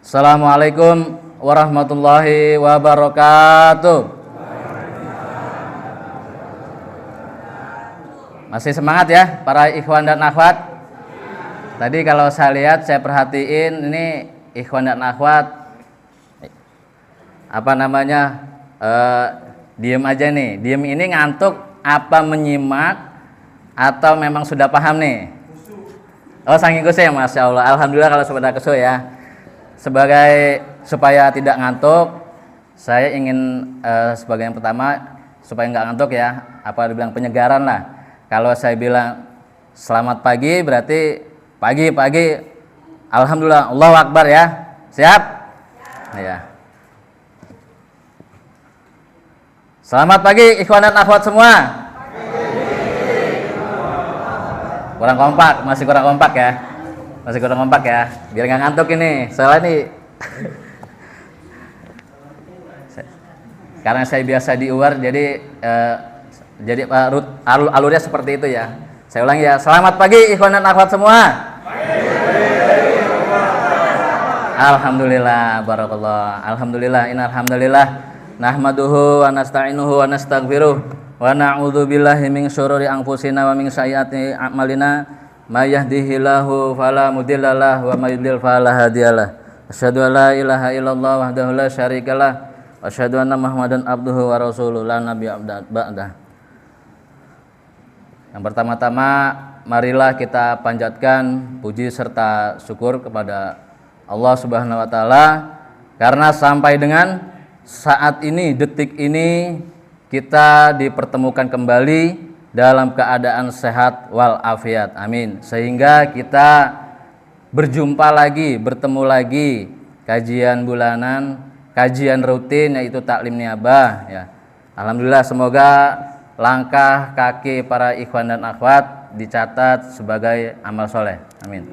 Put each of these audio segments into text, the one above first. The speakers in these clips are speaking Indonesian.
Assalamualaikum warahmatullahi wabarakatuh. Masih semangat ya para ikhwan dan akhwat? Tadi kalau saya lihat, saya perhatiin ini ikhwan dan akhwat diem aja nih. Diem ini ngantuk apa menyimak atau memang sudah paham nih? Oh, saking kusuk ya, Masya Allah. Alhamdulillah kalau sudah kusuk ya. Supaya tidak ngantuk, saya ingin sebagai yang pertama supaya nggak ngantuk ya, apa dibilang penyegaran lah. Kalau saya bilang selamat pagi berarti pagi. Alhamdulillah, Allahu Akbar ya. Siap? Ya. Selamat pagi ikhwan dan akhwat semua. Kurang kompak, masih kurang kompak ya. Biar nggak ngantuk ini. Soalnya ini karena saya biasa di UAR, jadi alurnya seperti itu ya. Saya ulangi ya. Selamat pagi ikhwan dan akhwat semua. Alhamdulillah, barakallah. Alhamdulillah, innalhamdulillah nahmaduhu wa nasta'inuhu wa nastaghfiruh wa na'udzu billahi min syururi anfusina wa min sayyiati a'malina may yahdihillahu fala mudhillalah wa may yudhlil fala hadiyalah. Asyhadu an la ilaha illallah wahdahu la syarikalah wa asyhadu anna Muhammadan abduhu wa rasuluhu la nabiyya ba'dah. Yang pertama-tama marilah kita panjatkan puji serta syukur kepada Allah Subhanahu wa taala karena sampai dengan saat ini, detik ini kita dipertemukan kembali dalam keadaan sehat walafiat. Amin. Sehingga kita berjumpa lagi, bertemu lagi, kajian bulanan, kajian rutin yaitu taklim niabah ya. Alhamdulillah, semoga langkah kaki para ikhwan dan akhwat dicatat sebagai amal soleh. Amin.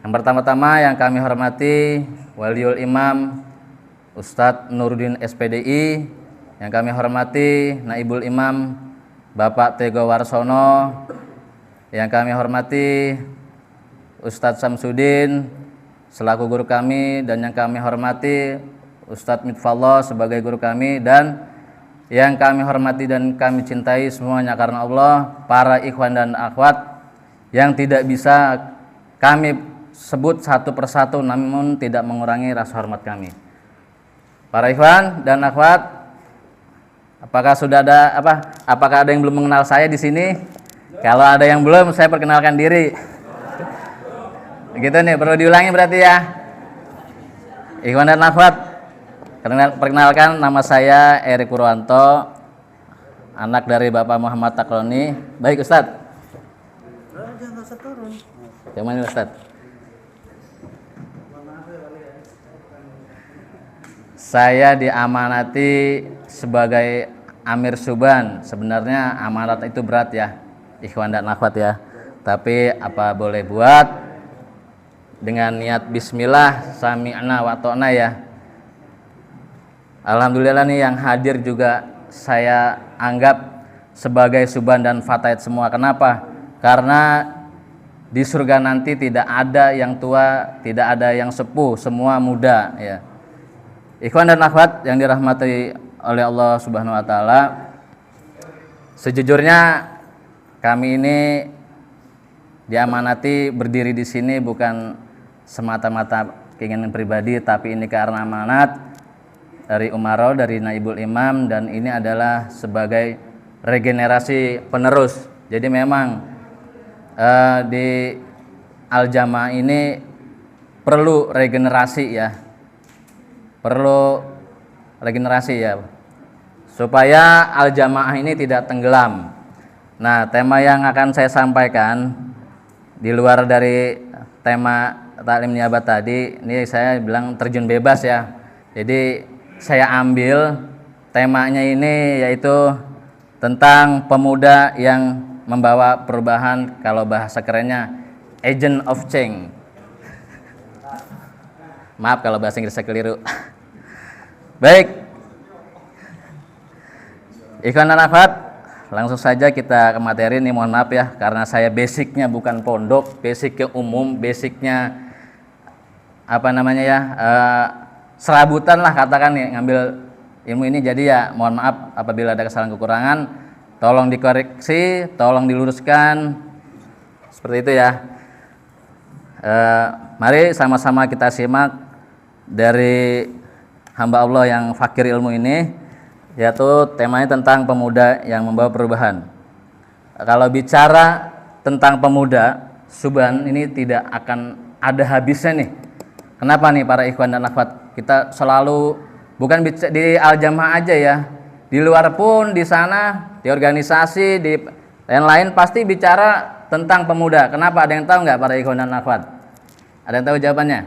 Yang pertama-tama yang kami hormati Waliul Imam Ustadz Nuruddin SPDI, yang kami hormati Naibul Imam Bapak Tego Warsono, yang kami hormati Ustadz Samsudin selaku guru kami, dan yang kami hormati Ustadz Mitfallah sebagai guru kami, dan yang kami hormati dan kami cintai semuanya karena Allah, para ikhwan dan akhwat yang tidak bisa kami sebut satu persatu namun tidak mengurangi rasa hormat kami. Para ikhwan dan akhwat, apakah ada yang belum mengenal saya di sini? Kalau ada yang belum, saya perkenalkan diri. Gitu nih, perlu diulangi berarti ya. Ikhwan dan akhwat, perkenalkan, nama saya Eri Purwanto, anak dari Bapak Muhammad Takroni. Baik Ustadz. Yang mana Ustadz? Saya diamanati sebagai Amir Suban. Sebenarnya amanat itu berat ya, ikhwan dan akhwat ya. Tapi apa boleh buat, dengan niat bismillah, sami'na wa ta'na ya. Alhamdulillah nih yang hadir juga saya anggap sebagai Suban dan Fatayat semua. Kenapa? Karena di surga nanti tidak ada yang tua, tidak ada yang sepuh, semua muda ya. Ikhwan dan akhwat yang dirahmati oleh Allah Subhanahu wa taala, sejujurnya kami ini diamanati berdiri di sini bukan semata-mata keinginan pribadi, tapi ini karena amanat dari Umaro, dari Naibul Imam, dan ini adalah sebagai regenerasi penerus. Jadi memang di Al-Jamaah ini perlu regenerasi ya. Supaya Al-Jamaah ini tidak tenggelam. Nah, tema yang akan saya sampaikan di luar dari tema taklim niabah tadi, ini saya bilang terjun bebas ya. Jadi saya ambil temanya ini yaitu tentang pemuda yang membawa perubahan, kalau bahasa kerennya agent of change. Maaf kalau bahasa Inggris saya keliru. Baik, ikhwan dan akhwat, langsung saja kita ke materi ini. Mohon maaf ya, karena saya basicnya bukan pondok, basicnya umum, basicnya apa namanya ya, serabutan lah katakan ya ngambil ilmu ini. Jadi ya mohon maaf apabila ada kesalahan kekurangan, tolong dikoreksi, tolong diluruskan seperti itu ya. Mari sama-sama kita simak dari hamba Allah yang fakir ilmu ini, yaitu temanya tentang pemuda yang membawa perubahan. Kalau bicara tentang pemuda, Subhan ini tidak akan ada habisnya nih. Kenapa nih para ikhwan dan akhwat? Kita selalu bukan di Al-Jamaah aja ya, di luar pun, di sana, di organisasi, di lain-lain pasti bicara tentang pemuda. Kenapa? Ada yang tahu nggak para ikhwan dan akhwat? Ada yang tahu jawabannya?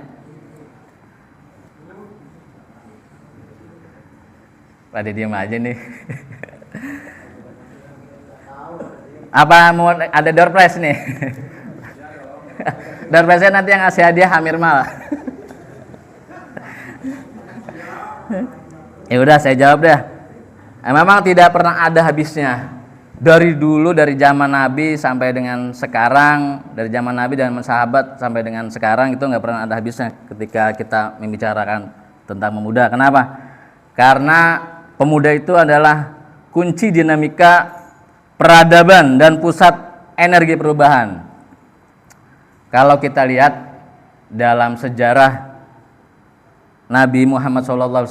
Pada diam aja nih. Apa mau ada door prize nih? Door prize nanti yang ngasih hadiah Hamirmal. Ya udah saya jawab deh. Memang tidak pernah ada habisnya. Dari dulu, dari zaman Nabi sampai dengan sekarang, dari zaman Nabi dan sahabat sampai dengan sekarang itu nggak pernah ada habisnya ketika kita membicarakan tentang pemuda. Kenapa? Karena pemuda itu adalah kunci dinamika peradaban dan pusat energi perubahan. Kalau kita lihat dalam sejarah Nabi Muhammad SAW,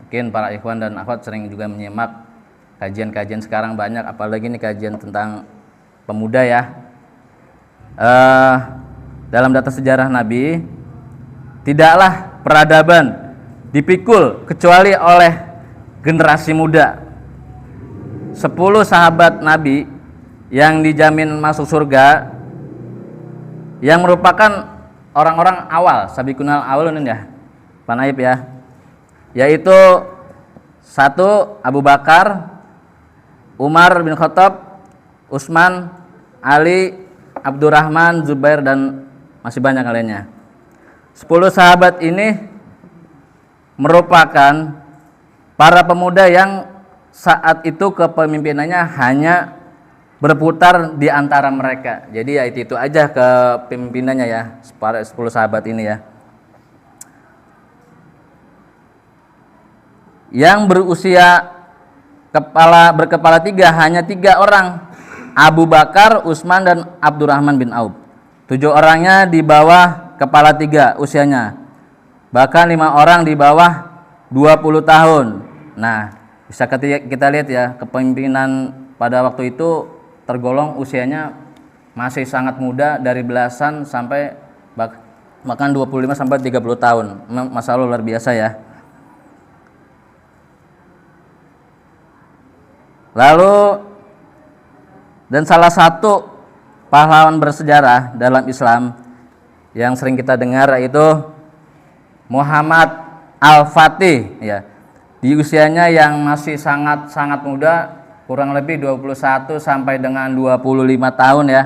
mungkin para ikhwan dan akhwat sering juga menyimak kajian-kajian sekarang banyak, apalagi ini kajian tentang pemuda ya. Dalam data sejarah Nabi, tidaklah peradaban dipikul kecuali oleh generasi muda. 10 sahabat Nabi yang dijamin masuk surga, yang merupakan orang-orang awal, sabiqunal awalun ya, Pak Naib ya, yaitu 1 Abu Bakar, Umar bin Khattab, Utsman, Ali, Abdurrahman, Zubair, dan masih banyak lainnya. 10 sahabat ini merupakan para pemuda yang saat itu kepemimpinannya hanya berputar di antara mereka. Jadi ya itu aja kepemimpinannya ya, para 10 sahabat ini ya. Yang berusia berkepala 3 hanya 3 orang, Abu Bakar, Utsman, dan Abdurrahman bin Auf. 7 orangnya di bawah kepala 3 usianya, bahkan 5 orang di bawah 20 tahun. Nah, bisa kita lihat ya, kepemimpinan pada waktu itu tergolong usianya masih sangat muda, dari belasan sampai bahkan 25 sampai 30 tahun. Masalah luar biasa ya. Lalu, dan salah satu pahlawan bersejarah dalam Islam yang sering kita dengar yaitu Muhammad Al-Fatih ya. Di usianya yang masih sangat muda, kurang lebih 21 sampai dengan 25 tahun ya.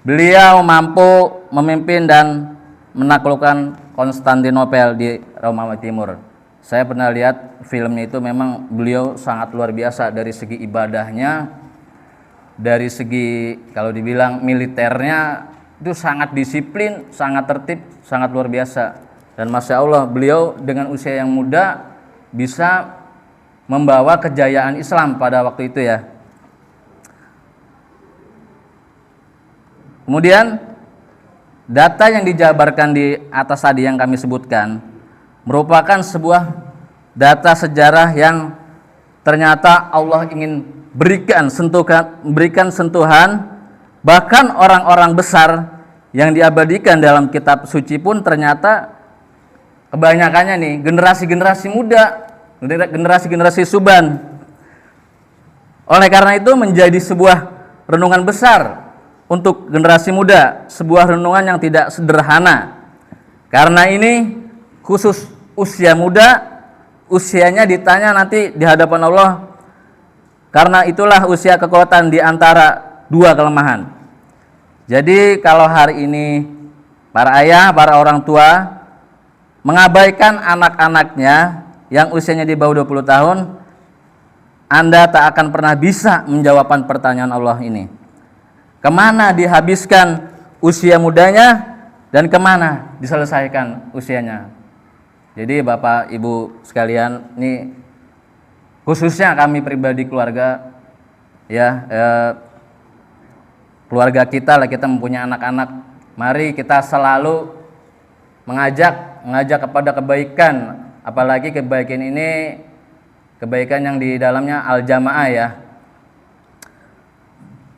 Beliau mampu memimpin dan menaklukkan Konstantinopel di Romawi Timur. Saya pernah lihat filmnya, itu memang beliau sangat luar biasa dari segi ibadahnya, dari segi kalau dibilang militernya itu sangat disiplin, sangat tertib, sangat luar biasa. Dan Masya Allah, beliau dengan usia yang muda bisa membawa kejayaan Islam pada waktu itu ya. Kemudian data yang dijabarkan di atas tadi yang kami sebutkan merupakan sebuah data sejarah yang ternyata Allah ingin berikan sentuhan, bahkan orang-orang besar yang diabadikan dalam kitab suci pun ternyata kebanyakannya nih generasi-generasi muda, generasi-generasi Subhan. Oleh karena itu menjadi sebuah renungan besar untuk generasi muda, sebuah renungan yang tidak sederhana. Karena ini khusus usia muda, usianya ditanya nanti di hadapan Allah. Karena itulah usia kekuatan di antara 2 kelemahan. Jadi kalau hari ini para ayah, para orang tua mengabaikan anak-anaknya yang usianya di bawah 20 tahun, Anda tak akan pernah bisa menjawab pertanyaan Allah ini. Kemana dihabiskan usia mudanya dan kemana diselesaikan usianya. Jadi Bapak Ibu sekalian, ini khususnya kami pribadi keluarga, ya keluarga kita lah, kita mempunyai anak-anak, mari kita selalu mengajak kepada kebaikan, apalagi kebaikan ini kebaikan yang di dalamnya al-jamaah ya.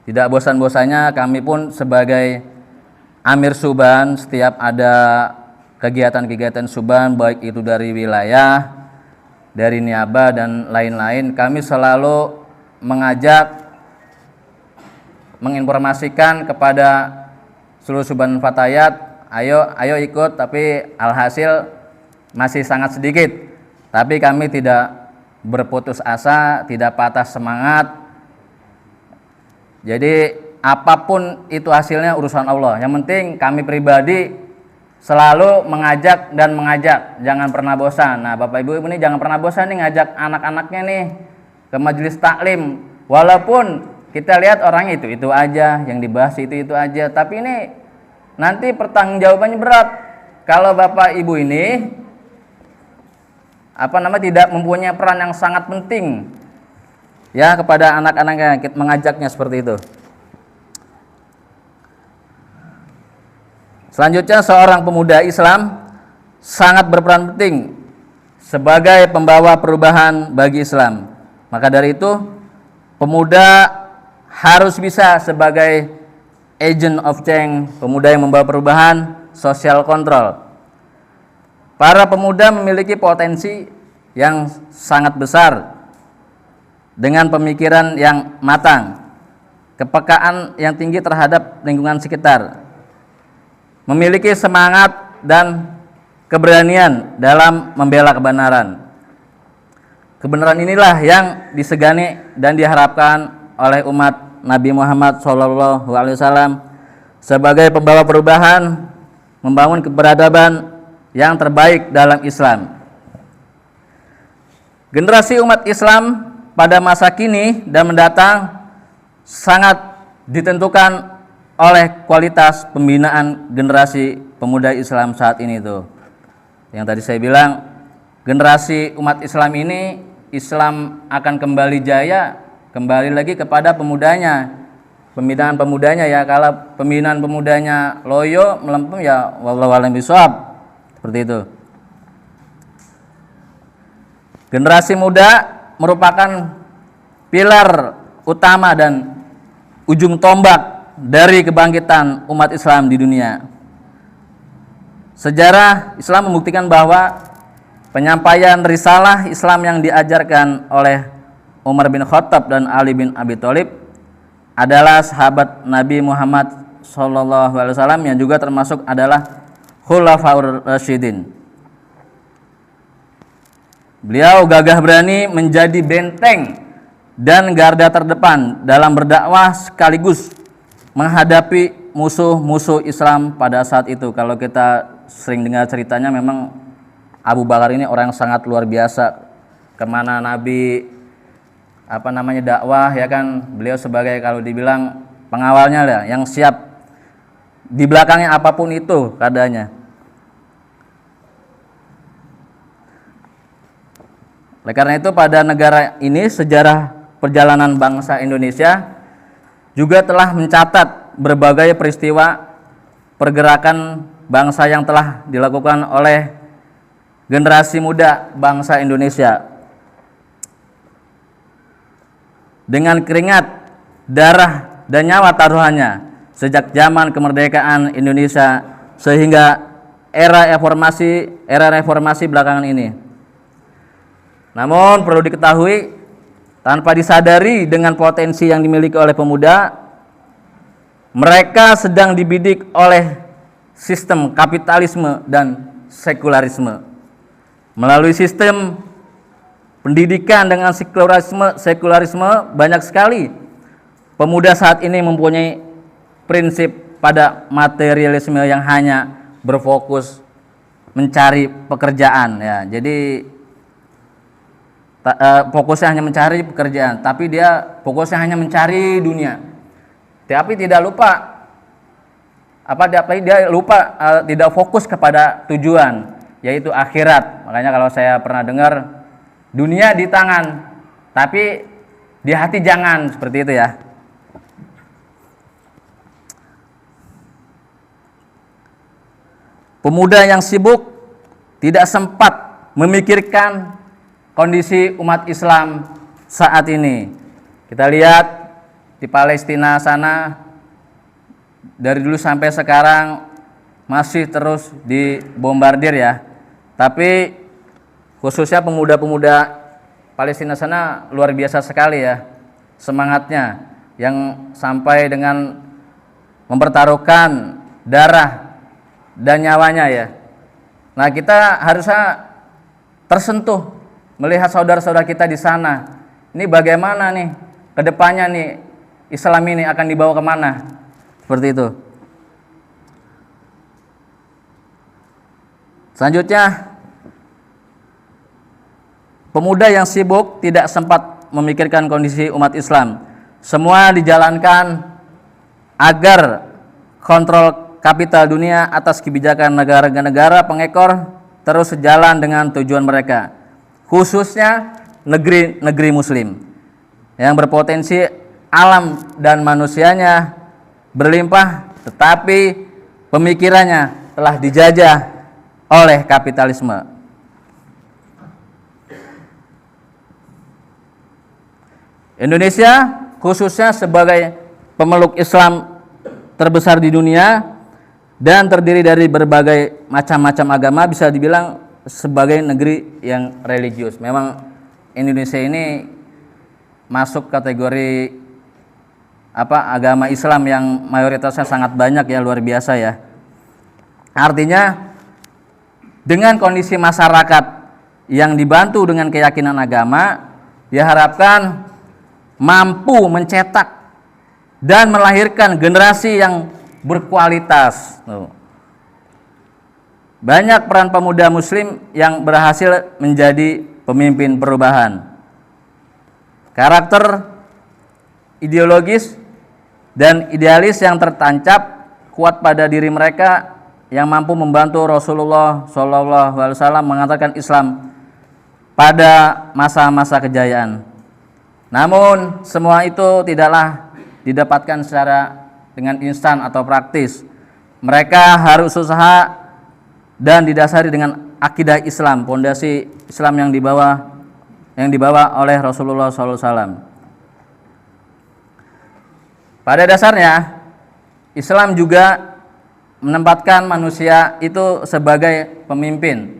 Tidak bosan-bosannya kami pun sebagai Amir Suban, setiap ada kegiatan-kegiatan Suban, baik itu dari wilayah, dari niaba dan lain-lain, kami selalu mengajak, menginformasikan kepada seluruh Suban Fatayat, ayo ikut, tapi alhasil masih sangat sedikit. Tapi kami tidak berputus asa, tidak patah semangat. Jadi apapun itu hasilnya urusan Allah. Yang penting kami pribadi selalu mengajak, jangan pernah bosan. Nah, Bapak Ibu ini jangan pernah bosan nih ngajak anak-anaknya nih ke majelis taklim. Walaupun kita lihat orang itu aja, yang dibahas itu aja, tapi ini nanti pertanggungjawabannya berat. Kalau Bapak Ibu ini tidak mempunyai peran yang sangat penting ya kepada anak-anaknya, mengajaknya seperti itu. Selanjutnya, seorang pemuda Islam sangat berperan penting sebagai pembawa perubahan bagi Islam. Maka dari itu, pemuda harus bisa sebagai agent of change, pemuda yang membawa perubahan, social control. Para pemuda memiliki potensi yang sangat besar dengan pemikiran yang matang, kepekaan yang tinggi terhadap lingkungan sekitar, memiliki semangat dan keberanian dalam membela kebenaran. Kebenaran inilah yang disegani dan diharapkan oleh umat Nabi Muhammad SAW sebagai pembawa perubahan, membangun keberadaban yang terbaik dalam Islam. Generasi umat Islam pada masa kini dan mendatang sangat ditentukan oleh kualitas pembinaan generasi pemuda Islam saat ini tuh. Yang tadi saya bilang, generasi umat Islam ini, Islam akan kembali jaya, kembali lagi kepada pemudanya, pembinaan pemudanya ya. Kalau pembinaan pemudanya loyo, melempem ya wallahu a'lam bishawab. Seperti itu. Generasi muda merupakan pilar utama dan ujung tombak dari kebangkitan umat Islam di dunia. Sejarah Islam membuktikan bahwa penyampaian risalah Islam yang diajarkan oleh Umar bin Khattab dan Ali bin Abi Thalib adalah sahabat Nabi Muhammad SAW yang juga termasuk adalah Khulafaur Rasyidin. Beliau gagah berani menjadi benteng dan garda terdepan dalam berdakwah sekaligus menghadapi musuh-musuh Islam pada saat itu. Kalau kita sering dengar ceritanya, memang Abu Bakar ini orang yang sangat luar biasa. Kemana Nabi dakwah ya kan, beliau sebagai kalau dibilang pengawalnya lah, yang siap di belakangnya apapun itu keadaannya. Oleh karena itu, pada negara ini sejarah perjalanan bangsa Indonesia juga telah mencatat berbagai peristiwa pergerakan bangsa yang telah dilakukan oleh generasi muda bangsa Indonesia. Dengan keringat, darah, dan nyawa taruhannya sejak zaman kemerdekaan Indonesia sehingga era reformasi belakangan ini. Namun perlu diketahui, tanpa disadari dengan potensi yang dimiliki oleh pemuda, mereka sedang dibidik oleh sistem kapitalisme dan sekularisme. Melalui sistem pendidikan dengan sekularisme banyak sekali pemuda saat ini mempunyai prinsip pada materialisme yang hanya berfokus mencari pekerjaan ya. Jadi fokusnya hanya mencari pekerjaan, tapi dia fokusnya hanya mencari dunia. Tapi tidak lupa dia lupa, tidak fokus kepada tujuan, yaitu akhirat. Makanya kalau saya pernah dengar, dunia di tangan tapi di hati jangan, seperti itu ya. Pemuda yang sibuk tidak sempat memikirkan kondisi umat Islam saat ini. Kita lihat di Palestina sana, dari dulu sampai sekarang masih terus dibombardir ya. Tapi khususnya pemuda-pemuda Palestina sana luar biasa sekali ya semangatnya, yang sampai dengan mempertaruhkan darah dan nyawanya ya. Nah, kita harusnya tersentuh melihat saudara-saudara kita di sana. Ini bagaimana nih kedepannya nih Islam ini akan dibawa kemana? Seperti itu. Selanjutnya, pemuda yang sibuk tidak sempat memikirkan kondisi umat Islam. Semua dijalankan agar kontrol kapital dunia atas kebijakan negara-negara pengekor terus sejalan dengan tujuan mereka, khususnya negeri-negeri muslim yang berpotensi alam dan manusianya berlimpah, tetapi pemikirannya telah dijajah oleh kapitalisme. Indonesia khususnya sebagai pemeluk Islam terbesar di dunia dan terdiri dari berbagai macam-macam agama, bisa dibilang sebagai negeri yang religius. Memang Indonesia ini masuk kategori agama Islam yang mayoritasnya sangat banyak ya, luar biasa ya. Artinya dengan kondisi masyarakat yang dibantu dengan keyakinan agama, diharapkan mampu mencetak dan melahirkan generasi yang berkualitas. Banyak peran pemuda muslim yang berhasil menjadi pemimpin perubahan. Karakter ideologis dan idealis yang tertancap kuat pada diri mereka yang mampu membantu Rasulullah SAW mengantarkan Islam pada masa-masa kejayaan. Namun semua itu tidaklah didapatkan secara dengan instan atau praktis. Mereka harus usaha dan didasari dengan akidah Islam, fondasi Islam yang dibawa oleh Rasulullah SAW. Pada dasarnya Islam juga menempatkan manusia itu sebagai pemimpin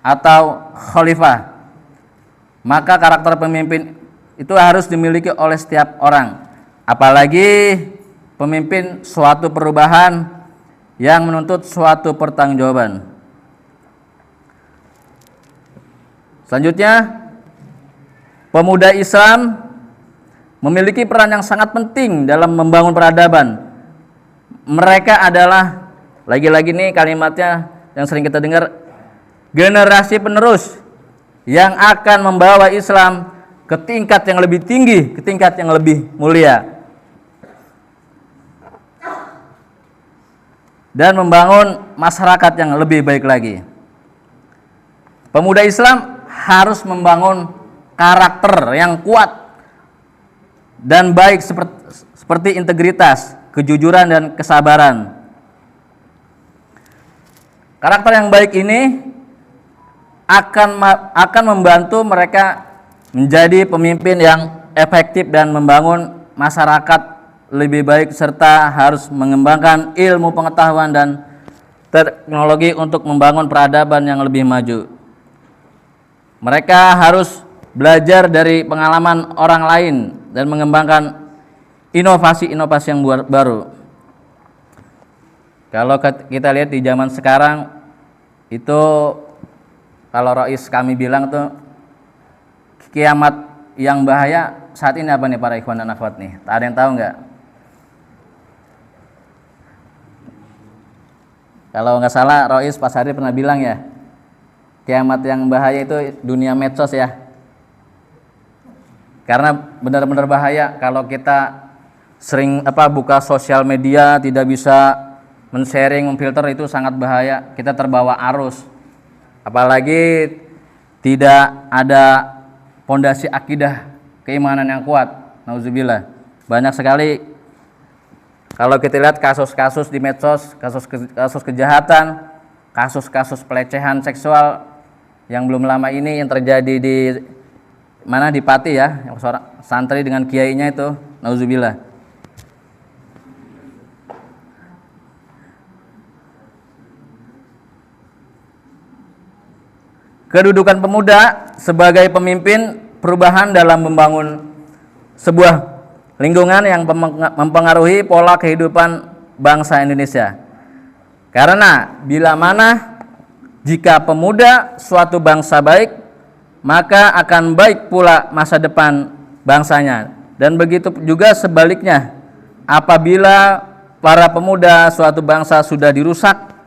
atau khalifah. Maka karakter pemimpin itu harus dimiliki oleh setiap orang, apalagi pemimpin suatu perubahan yang menuntut suatu pertanggungjawaban. Selanjutnya, pemuda Islam memiliki peran yang sangat penting dalam membangun peradaban. Mereka adalah, lagi-lagi nih kalimatnya yang sering kita dengar, generasi penerus yang akan membawa Islam ke tingkat yang lebih tinggi, ke tingkat yang lebih mulia, dan membangun masyarakat yang lebih baik lagi. Pemuda Islam harus membangun karakter yang kuat dan baik seperti integritas, kejujuran, dan kesabaran. Karakter yang baik ini akan membantu mereka menjadi pemimpin yang efektif dan membangun masyarakat lebih baik, serta harus mengembangkan ilmu pengetahuan dan teknologi untuk membangun peradaban yang lebih maju. Mereka harus belajar dari pengalaman orang lain dan mengembangkan inovasi-inovasi yang baru. Kalau kita lihat di zaman sekarang itu, kalau Rois kami bilang tuh, kiamat yang bahaya saat ini apa nih para ikhwan dan akhwat nih? Ada yang tahu nggak? Kalau nggak salah Rois Pasari pernah bilang ya, kiamat yang bahaya itu dunia medsos ya. Karena benar-benar bahaya kalau kita sering buka sosial media, tidak bisa men-sharing, memfilter itu sangat bahaya. Kita terbawa arus. Apalagi tidak ada pondasi akidah keimanan yang kuat. Nauzubillah. Banyak sekali kalau kita lihat kasus-kasus di medsos, kasus kejahatan, kasus-kasus pelecehan seksual yang belum lama ini yang terjadi di mana, di Pati ya, yang seorang santri dengan kiainya itu, nauzubillah. Kedudukan pemuda sebagai pemimpin perubahan dalam membangun sebuah lingkungan yang mempengaruhi pola kehidupan bangsa Indonesia. Karena bila mana jika pemuda suatu bangsa baik, maka akan baik pula masa depan bangsanya. Dan begitu juga sebaliknya, apabila para pemuda suatu bangsa sudah dirusak,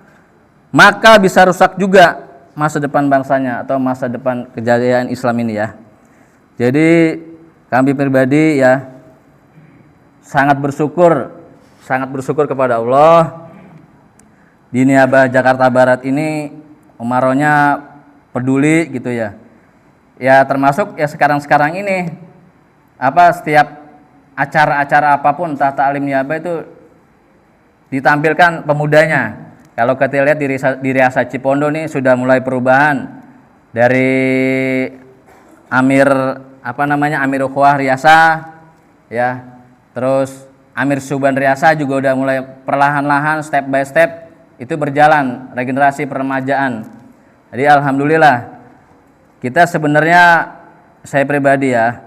maka bisa rusak juga masa depan bangsanya atau masa depan kejayaan Islam ini ya. Jadi kami pribadi ya sangat bersyukur kepada Allah. Di Niabah Jakarta Barat ini umarohnya peduli gitu ya. Ya termasuk ya sekarang ini setiap acara-acara apapun entah ta'lim Niabah itu ditampilkan pemudanya. Kalau kita lihat di Riasa Cipondo nih sudah mulai perubahan dari Amir Amir Ukhuwah Riasa ya. Terus Amir Suban Riasa juga udah mulai perlahan-lahan step by step itu berjalan regenerasi peremajaan. Jadi alhamdulillah kita sebenarnya, saya pribadi ya,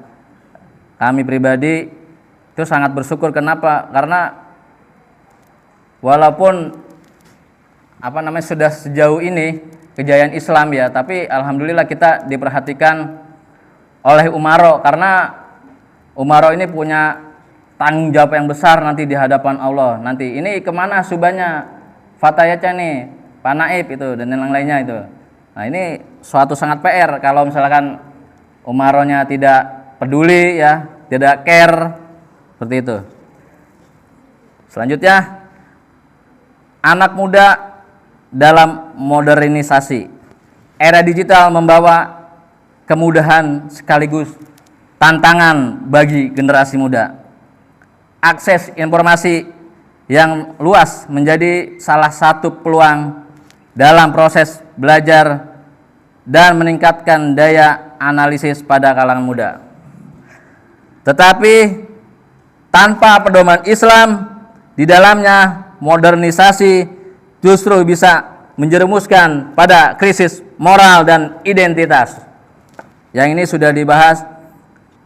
kami pribadi itu sangat bersyukur. Kenapa? Karena walaupun sudah sejauh ini kejayaan Islam ya, tapi alhamdulillah kita diperhatikan oleh Umaro, karena Umaro ini punya tanggung jawab yang besar nanti di hadapan Allah. Nanti ini kemana subanya, Fatayatnya nih, Pak Naib itu dan yang lainnya itu. Nah ini suatu sangat PR kalau misalkan Umaronya tidak peduli ya, tidak care seperti itu. Selanjutnya, anak muda dalam modernisasi. Era digital membawa kemudahan sekaligus tantangan bagi generasi muda. Akses informasi yang luas menjadi salah satu peluang dalam proses belajar dan meningkatkan daya analisis pada kalangan muda. Tetapi tanpa pedoman Islam di dalamnya, modernisasi justru bisa menjerumuskan pada krisis moral dan identitas. Yang ini sudah dibahas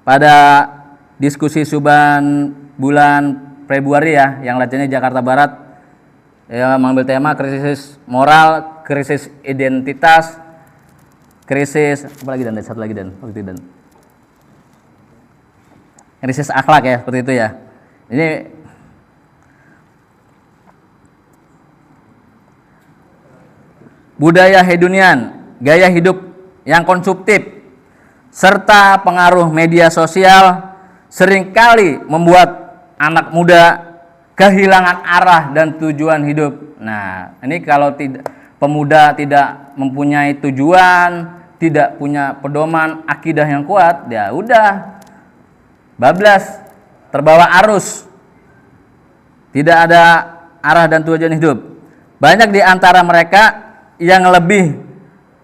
pada diskusi Suban bulan Februari ya, yang latihannya Jakarta Barat ya, mengambil tema krisis moral, krisis identitas, krisis krisis akhlak ya, seperti itu ya. Ini budaya hedonian, gaya hidup yang konsumtif, serta pengaruh media sosial seringkali membuat anak muda kehilangan arah dan tujuan hidup. Nah, ini kalau pemuda tidak mempunyai tujuan, tidak punya pedoman akidah yang kuat, ya udah bablas, terbawa arus, tidak ada arah dan tujuan hidup. Banyak di antara mereka yang lebih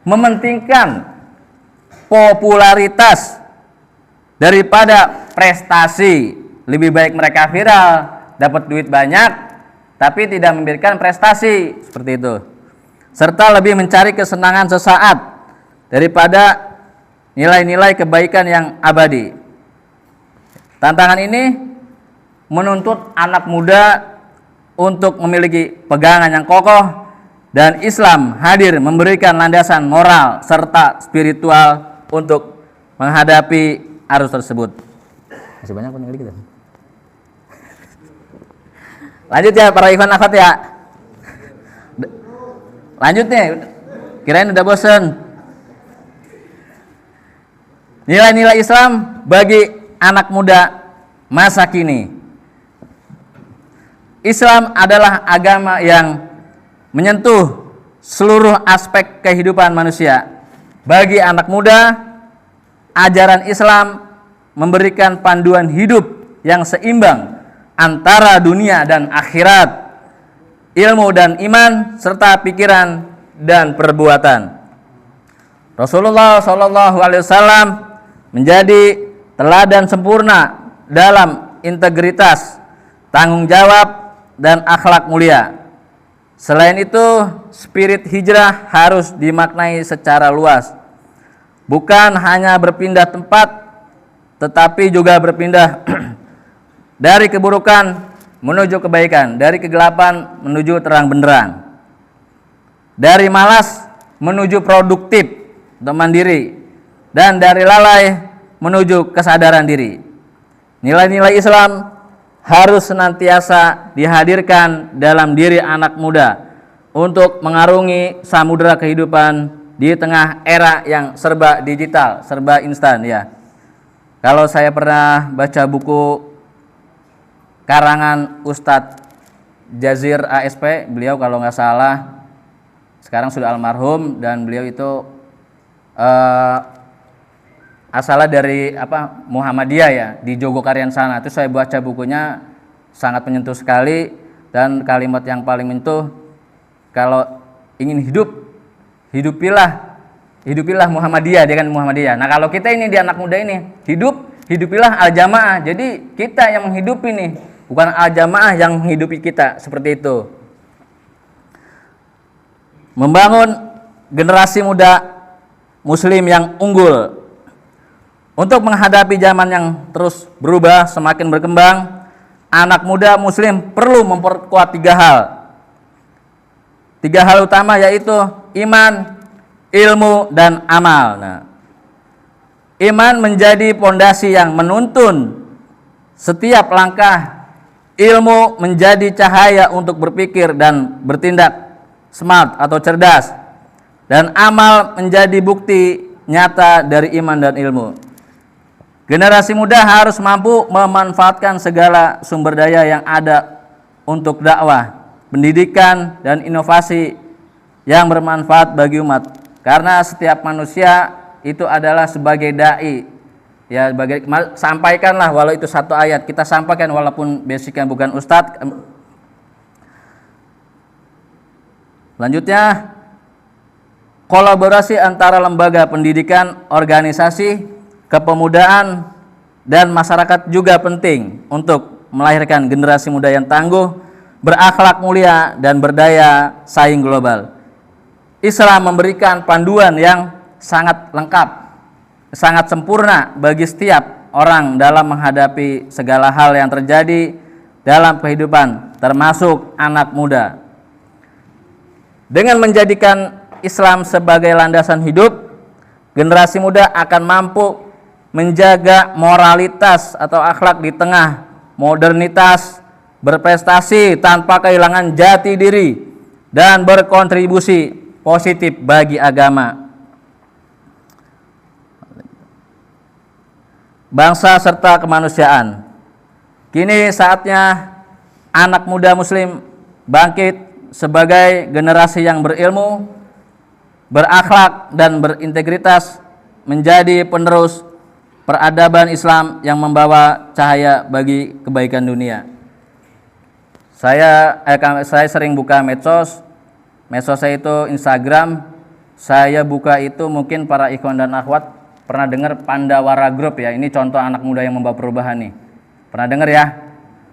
mementingkan popularitas daripada prestasi. Lebih baik mereka viral, dapat duit banyak, tapi tidak memberikan prestasi, seperti itu. Serta lebih mencari kesenangan sesaat daripada nilai-nilai kebaikan yang abadi. Tantangan ini menuntut anak muda untuk memiliki pegangan yang kokoh, dan Islam hadir memberikan landasan moral serta spiritual untuk menghadapi arus tersebut. Masih banyak pun kita. Lanjut ya para ikhwan akhwat ya. Lanjut nih. Kirain udah bosen. Nilai-nilai Islam bagi anak muda masa kini. Islam adalah agama yang menyentuh seluruh aspek kehidupan manusia. Bagi anak muda, ajaran Islam memberikan panduan hidup yang seimbang antara dunia dan akhirat, ilmu dan iman, serta pikiran dan perbuatan. Rasulullah SAW menjadi teladan sempurna dalam integritas, tanggung jawab, dan akhlak mulia. Selain itu, spirit hijrah harus dimaknai secara luas, bukan hanya berpindah tempat, tetapi juga berpindah dari keburukan menuju kebaikan, dari kegelapan menuju terang benderang, dari malas menuju produktif atau mandiri, dan dari lalai menuju kesadaran diri. Nilai-nilai Islam harus senantiasa dihadirkan dalam diri anak muda untuk mengarungi samudera kehidupan di tengah era yang serba digital, serba instan ya. Kalau saya pernah baca buku karangan Ustadz Jazir ASP, beliau kalau nggak salah sekarang sudah almarhum, dan beliau itu asalnya dari Muhammadiyah ya, di Jogokarian sana. Itu saya baca bukunya, sangat menyentuh sekali, dan kalimat yang paling menyentuh, kalau ingin hidup, hidupilah Muhammadiyah, dia kan Muhammadiyah. Nah kalau kita ini di anak muda ini, hidupilah al-jamaah. Jadi kita yang menghidupi nih, bukan al-jamaah yang menghidupi kita, seperti itu. Membangun generasi muda muslim yang unggul untuk menghadapi zaman yang terus berubah, semakin berkembang. Anak muda muslim perlu memperkuat tiga hal utama, yaitu iman, ilmu, dan amal. Nah, iman menjadi pondasi yang menuntun setiap langkah, ilmu menjadi cahaya untuk berpikir dan bertindak smart atau cerdas, dan amal menjadi bukti nyata dari iman dan ilmu. Generasi muda harus mampu memanfaatkan segala sumber daya yang ada untuk dakwah, pendidikan, dan inovasi yang bermanfaat bagi umat. Karena setiap manusia itu adalah sebagai dai. Ya, sampaikanlah walau itu satu ayat, kita sampaikan walaupun basicnya bukan ustadz. Selanjutnya, kolaborasi antara lembaga pendidikan, organisasi, kepemudaan, dan masyarakat juga penting untuk melahirkan generasi muda yang tangguh, berakhlak mulia, dan berdaya saing global. Islam memberikan panduan yang sangat lengkap, sangat sempurna bagi setiap orang dalam menghadapi segala hal yang terjadi dalam kehidupan, termasuk anak muda. Dengan menjadikan Islam sebagai landasan hidup, generasi muda akan mampu menjaga moralitas atau akhlak di tengah modernitas, berprestasi tanpa kehilangan jati diri, dan berkontribusi positif bagi agama, bangsa, serta kemanusiaan. Kini saatnya anak muda muslim bangkit sebagai generasi yang berilmu, berakhlak, dan berintegritas, menjadi penerus peradaban Islam yang membawa cahaya bagi kebaikan dunia. Saya sering buka medsos saya itu Instagram. Saya buka itu, mungkin para ikhwan dan akhwat pernah dengar Pandawara Group ya. Ini contoh anak muda yang membawa perubahan nih. Pernah dengar ya?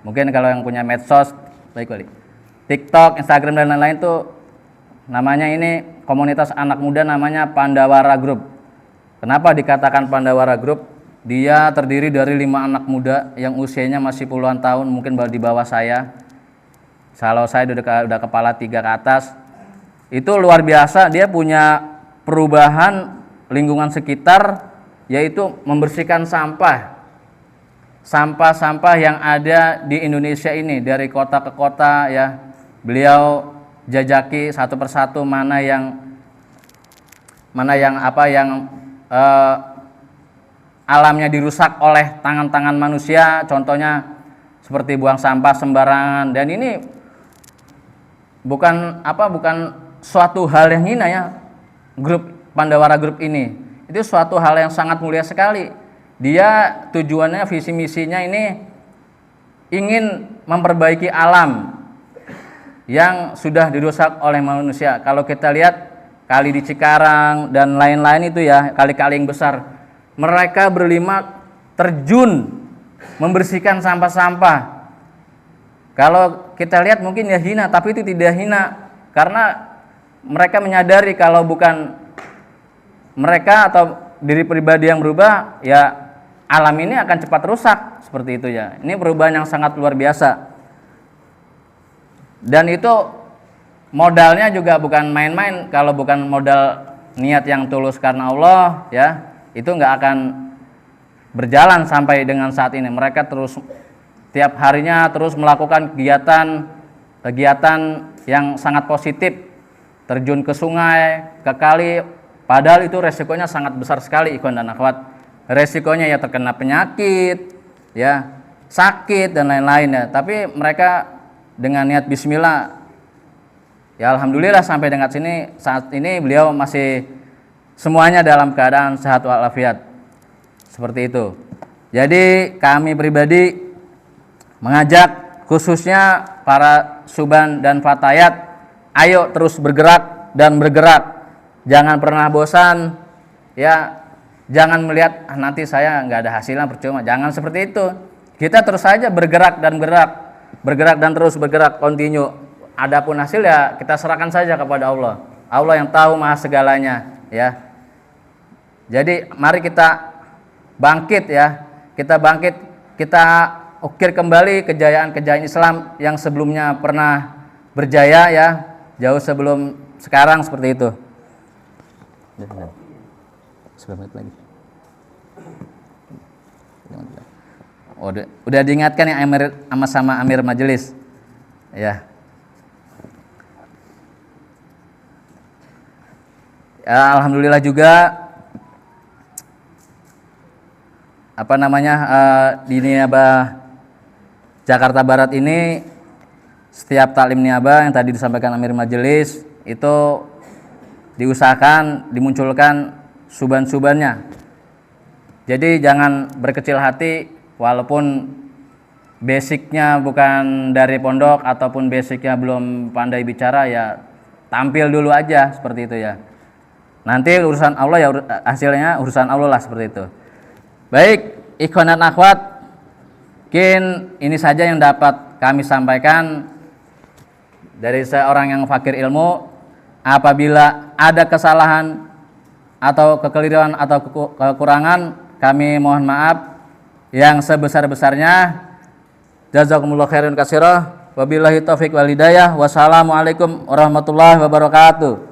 Mungkin kalau yang punya medsos, baik kali. TikTok, Instagram, dan lain-lain tuh namanya ini komunitas anak muda, namanya Pandawara Group. Kenapa dikatakan Pandawara Group? Dia terdiri dari 5 anak muda yang usianya masih puluhan tahun, mungkin di bawah saya. Kalau saya udah kepala 3 ke atas. Itu luar biasa, dia punya perubahan lingkungan sekitar, yaitu membersihkan sampah yang ada di Indonesia ini dari kota ke kota ya. Beliau jajaki satu persatu mana yang alamnya dirusak oleh tangan-tangan manusia. Contohnya seperti buang sampah sembarangan, dan ini bukan suatu hal yang hina ya. Grup Pandawara Group ini itu suatu hal yang sangat mulia sekali. Dia tujuannya, visi misinya ini ingin memperbaiki alam yang sudah dirusak oleh manusia. Kalau kita lihat kali di Cikarang dan lain-lain itu ya, kali-kali yang besar, mereka berlima terjun membersihkan sampah-sampah. Kalau kita lihat mungkin ya hina, tapi itu tidak hina, karena mereka menyadari kalau bukan mereka atau diri pribadi yang berubah, ya alam ini akan cepat rusak, seperti itu ya. Ini perubahan yang sangat luar biasa. Dan itu modalnya juga bukan main-main. Kalau bukan modal niat yang tulus karena Allah ya, itu nggak akan berjalan sampai dengan saat ini. Mereka terus tiap harinya terus melakukan kegiatan yang sangat positif, terjun ke sungai, ke kali, padahal itu resikonya sangat besar sekali, ikhwan dan akhwat. Resikonya ya terkena penyakit, ya sakit dan lain-lain ya. Tapi mereka dengan niat bismillah, ya alhamdulillah sampai dengan saat ini beliau masih semuanya dalam keadaan sehat walafiat. Seperti itu. Jadi kami pribadi mengajak khususnya para suban dan fatayat, ayo terus bergerak dan bergerak. Jangan pernah bosan ya. Jangan melihat nanti saya nggak ada hasilnya percuma. Jangan seperti itu. Kita terus saja bergerak dan terus bergerak continue. Adapun hasil ya kita serahkan saja kepada Allah. Allah yang tahu maha segalanya ya. Jadi mari kita bangkit ya, kita ukir kembali kejayaan-kejayaan Islam yang sebelumnya pernah berjaya ya, jauh sebelum sekarang, seperti itu. Menit lagi. Udah diingatkan ya sama Amir Majelis ya. Alhamdulillah juga di Niaba Jakarta Barat ini, setiap taklim niaba yang tadi disampaikan Amir Majelis itu diusahakan dimunculkan suban-subannya. Jadi jangan berkecil hati, walaupun basicnya bukan dari pondok ataupun basicnya belum pandai bicara, ya tampil dulu aja, seperti itu ya. Nanti urusan Allah ya, hasilnya urusan Allah lah, seperti itu. Baik, ikhwan dan akhwat, mungkin ini saja yang dapat kami sampaikan dari seorang yang fakir ilmu. Apabila ada kesalahan atau kekeliruan atau kekurangan, kami mohon maaf yang sebesar-besarnya. Jazakumullah khairan katsira. Wabillahi taufik wal hidayah. Wassalamualaikum warahmatullahi wabarakatuh.